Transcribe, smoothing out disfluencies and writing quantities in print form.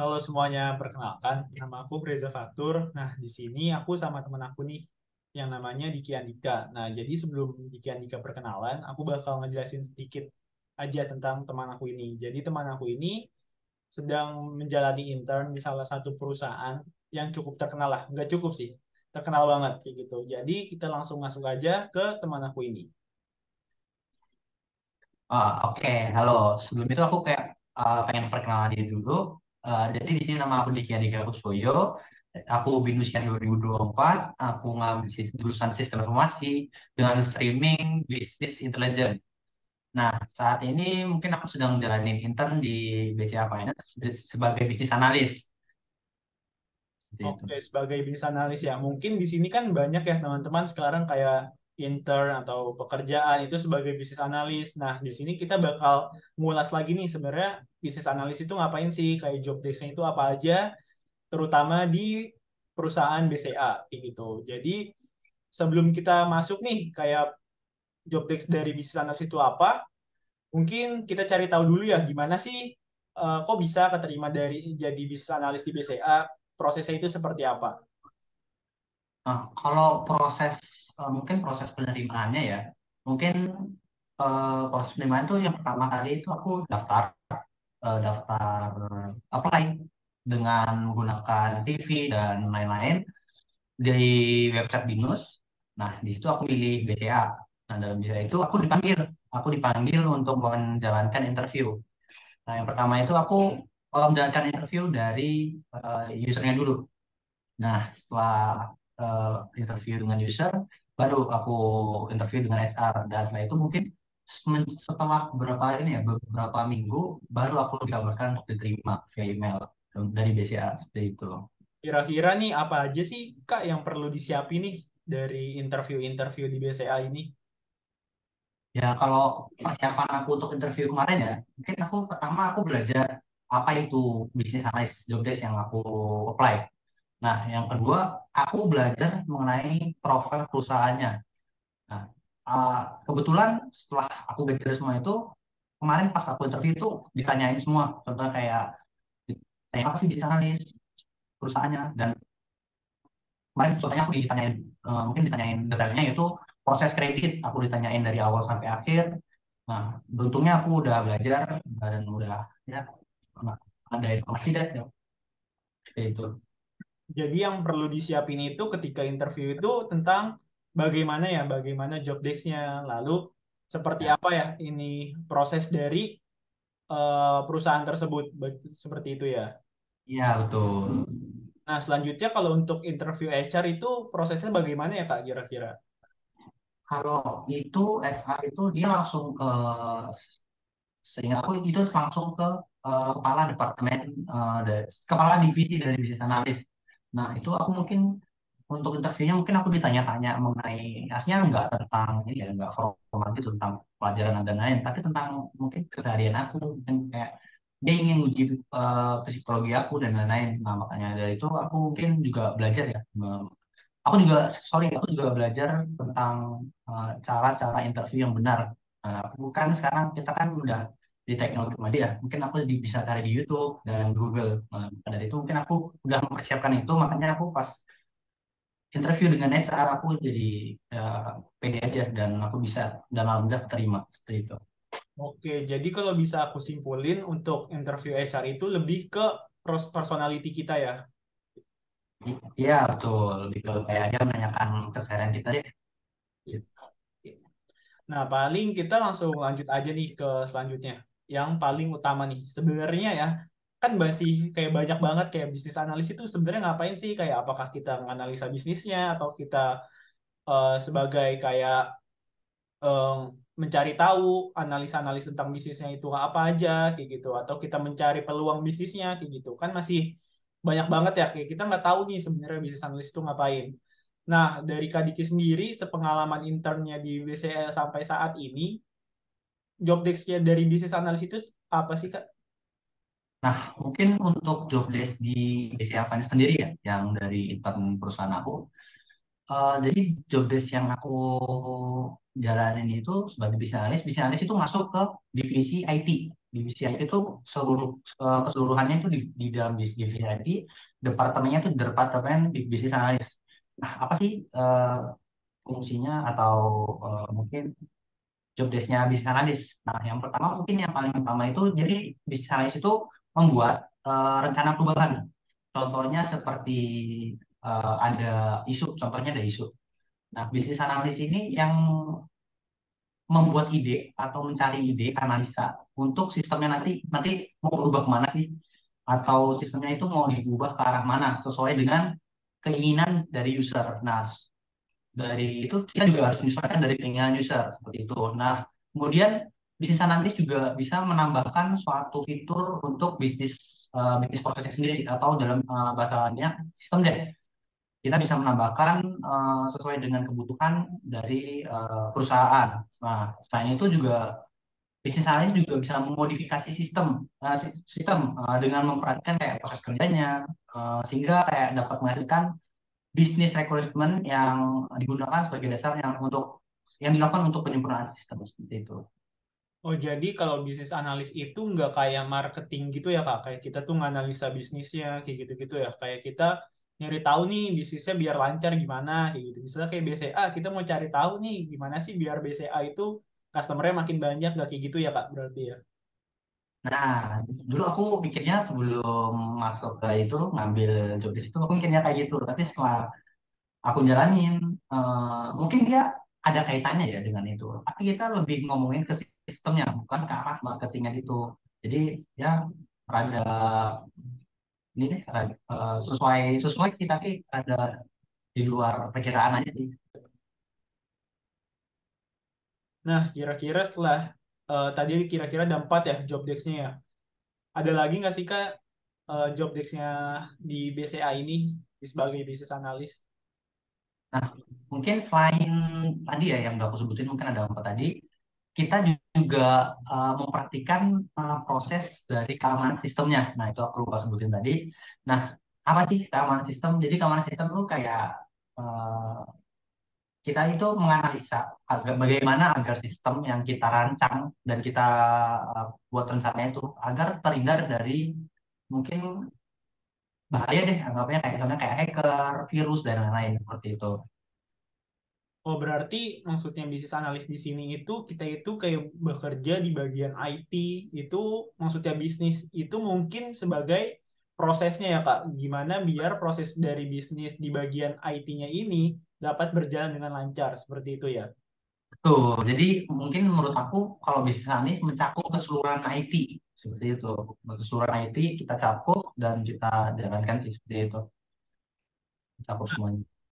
Halo semuanya, perkenalkan, nama aku Reza Fatur. Nah, di sini aku sama teman aku nih, yang namanya Diki Andika. Nah, jadi sebelum Diki Andika perkenalan, aku bakal ngejelasin sedikit aja tentang teman aku ini. Jadi teman aku ini sedang menjalani intern di salah satu perusahaan yang cukup terkenal lah. Nggak cukup sih, terkenal banget kayak gitu. Jadi kita langsung masuk aja ke teman aku ini. Oke. Halo. Sebelum itu aku kayak pengen perkenalan diri dulu. Jadi di sini nama aku Diki Adhika Kuswoyo. Aku BINUS-nya 2024. Aku ngambil jurusan Sistem Informasi dengan streaming Business Intelligence. Nah, saat ini mungkin aku sedang menjalani intern di BCA Finance sebagai bisnis analis. Seperti itu. Oke, sebagai bisnis analis ya, mungkin di sini kan banyak ya teman-teman sekarang kayak intern atau pekerjaan itu sebagai bisnis analis. Nah, di sini kita bakal ngulas lagi nih sebenarnya bisnis analis itu ngapain sih, kayak job desk-nya itu apa aja, terutama di perusahaan BCA kayak gitu. Jadi sebelum kita masuk nih kayak job desk dari bisnis analis itu apa, mungkin kita cari tahu dulu ya gimana sih kok bisa keterima dari jadi bisnis analis di BCA, prosesnya itu seperti apa? Nah, kalau mungkin proses penerimaannya ya, mungkin proses penerimaan itu yang pertama kali itu aku daftar apply dengan menggunakan CV dan lain-lain di website BINUS. Nah, di situ aku pilih BCA. Nah, dalam BCA itu aku dipanggil untuk menjalankan interview. Nah, yang pertama itu aku menjalankan interview dari usernya dulu. Nah, setelah interview dengan user, baru aku interview dengan HR. Dan setelah itu mungkin setelah beberapa minggu, baru aku dikabarkan untuk diterima via email dari BCA seperti itu. Kira-kira nih apa aja sih Kak yang perlu disiapin nih dari interview-interview di BCA ini? Ya, kalau persiapan aku untuk interview kemarin ya, mungkin pertama aku belajar apa itu bisnis analis job desk yang aku apply. Nah, yang kedua, aku belajar mengenai profil perusahaannya. Nah, uh, kebetulan setelah aku belajar semua itu, kemarin pas aku interview itu ditanyain semua. Contohnya kayak, ditanya apa sih bisnis analis perusahaannya. Dan kemarin contohnya aku mungkin ditanyain detailnya itu proses kredit. Aku ditanyain dari awal sampai akhir. Nah, beruntungnya aku udah belajar dan udah ya ada informasi deh ya, kayak itu. Jadi yang perlu disiapin itu ketika interview itu tentang bagaimana ya, bagaimana job desk-nya, lalu seperti Ya, apa ya ini proses dari perusahaan tersebut, seperti itu ya. iya betul. Nah, selanjutnya kalau untuk interview HR itu prosesnya bagaimana ya Kak kira-kira? Kalau itu HR itu dia langsung ke sehingga aku itu langsung ke kepala departemen kepala divisi dari bisnis analis. Nah, itu aku mungkin untuk interviewnya mungkin aku ditanya-tanya mengenai aslinya nggak tentang ini ya nggak formal gitu tentang pelajaran dan lain, tapi tentang mungkin keseharian aku mungkin kayak dia ingin uji psikologi aku dan lain-lain. Nah, makanya dari itu aku mungkin juga belajar ya. Aku juga belajar tentang cara-cara interview yang benar. Bukan sekarang kita kan udah di teknologi maju ya, mungkin aku bisa cari di YouTube dan Google. Maka dari itu mungkin aku udah mempersiapkan itu, makanya aku pas interview dengan HR aku jadi pede aja dan aku bisa dan alhamdulillah terima seperti itu. Oke, jadi kalau bisa aku simpulin untuk interview HR itu lebih ke personality kita ya. Iya betul, gitu kayak dia menanyakan keseharian kita deh. Nah, paling kita langsung lanjut aja nih ke selanjutnya. Yang paling utama nih, sebenarnya ya, kan masih kayak banyak banget kayak bisnis analis itu sebenarnya ngapain sih? Kayak apakah kita menganalisa bisnisnya atau kita sebagai kayak em, mencari tahu analis-analis tentang bisnisnya itu apa aja kayak gitu, atau kita mencari peluang bisnisnya kayak gitu. Kan masih banyak banget ya kayak kita nggak tahu nih sebenarnya bisnis analis itu ngapain. Nah, dari Kak Diki sendiri, sepengalaman internnya di BCL sampai saat ini, job desk-nya dari bisnis analis itu apa sih, Kak? Nah, mungkin untuk job desk di BCA Finance sendiri ya, yang dari intern perusahaan aku. Jadi job desk yang aku jalanin itu sebagai bisnis analis itu masuk ke divisi IT. Divisi IT itu keseluruhannya itu di dalam divisi IT, departemennya itu departemen di bisnis analis. Nah, apa sih fungsinya atau mungkin job desk-nya bisnis analis? Nah, yang pertama mungkin yang paling utama itu jadi bisnis analis itu membuat rencana perubahan. Contohnya seperti ada isu, contohnya ada isu. Nah, bisnis analis ini yang membuat ide atau mencari ide analisa untuk sistemnya nanti nanti mau berubah kemana sih, atau sistemnya itu mau diubah ke arah mana sesuai dengan keinginan dari user. Nah, dari itu kita juga harus menyesuaikan dari keinginan user seperti itu. Nah, kemudian bisnis analis juga bisa menambahkan suatu fitur untuk bisnis prosesnya sendiri, atau dalam bahasanya sistem deh. Kita bisa menambahkan sesuai dengan kebutuhan dari perusahaan. Nah, selain itu juga bisnis analis juga bisa memodifikasi sistem dengan memperhatikan kayak proses kerjanya, sehingga kayak dapat menghasilkan bisnis requirement yang digunakan sebagai dasar yang dilakukan untuk penyempurnaan sistem seperti itu. Oh, jadi kalau bisnis analis itu nggak kayak marketing gitu ya, Kak? Kayak kita tuh nganalisa bisnisnya, kayak gitu-gitu ya. Kayak kita nyari tahu nih bisnisnya biar lancar gimana, kayak gitu. Misalnya kayak BCA, kita mau cari tahu nih gimana sih biar BCA itu customer-nya makin banyak, nggak kayak gitu ya, Kak? Berarti ya. Nah, dulu aku pikirnya sebelum masuk ke itu ngambil job di situ aku mikirnya kayak gitu. Tapi setelah aku jalanin, mungkin dia ada kaitannya ya dengan itu. Tapi kita lebih ngomongin ke sistemnya, bukan ke arah marketingnya gitu. Jadi ya rada ini deh, sesuai sesuai sih, tapi ada di luar perkiraan aja sih. Nah, kira-kira setelah tadi kira-kira ada 4 ya job desk-nya ya. Ada lagi nggak sih, Kak, job desk-nya di BCA ini sebagai bisnis analis? Nah, mungkin selain tadi ya yang udah aku sebutin, mungkin ada empat tadi, kita juga memperhatikan proses dari keamanan sistemnya. Nah, itu aku lupa sebutin tadi. Nah, apa sih keamanan sistem? Jadi keamanan sistem itu kayak eh, kita itu menganalisa bagaimana agar sistem yang kita rancang dan kita buat rencananya itu agar terhindar dari mungkin bahaya deh, anggapnya kayak contohnya kayak hacker, virus dan lain-lain seperti itu. Oh, berarti maksudnya bisnis analis di sini itu kita itu kayak bekerja di bagian IT, itu maksudnya bisnis itu mungkin sebagai prosesnya ya, Kak. Gimana biar proses dari bisnis di bagian IT-nya ini dapat berjalan dengan lancar seperti itu ya. Betul. Jadi mungkin menurut aku kalau bisnis ini mencakup keseluruhan IT seperti itu. Keseluruhan IT kita cakup dan kita jalankan sih seperti itu. Cakup semuanya.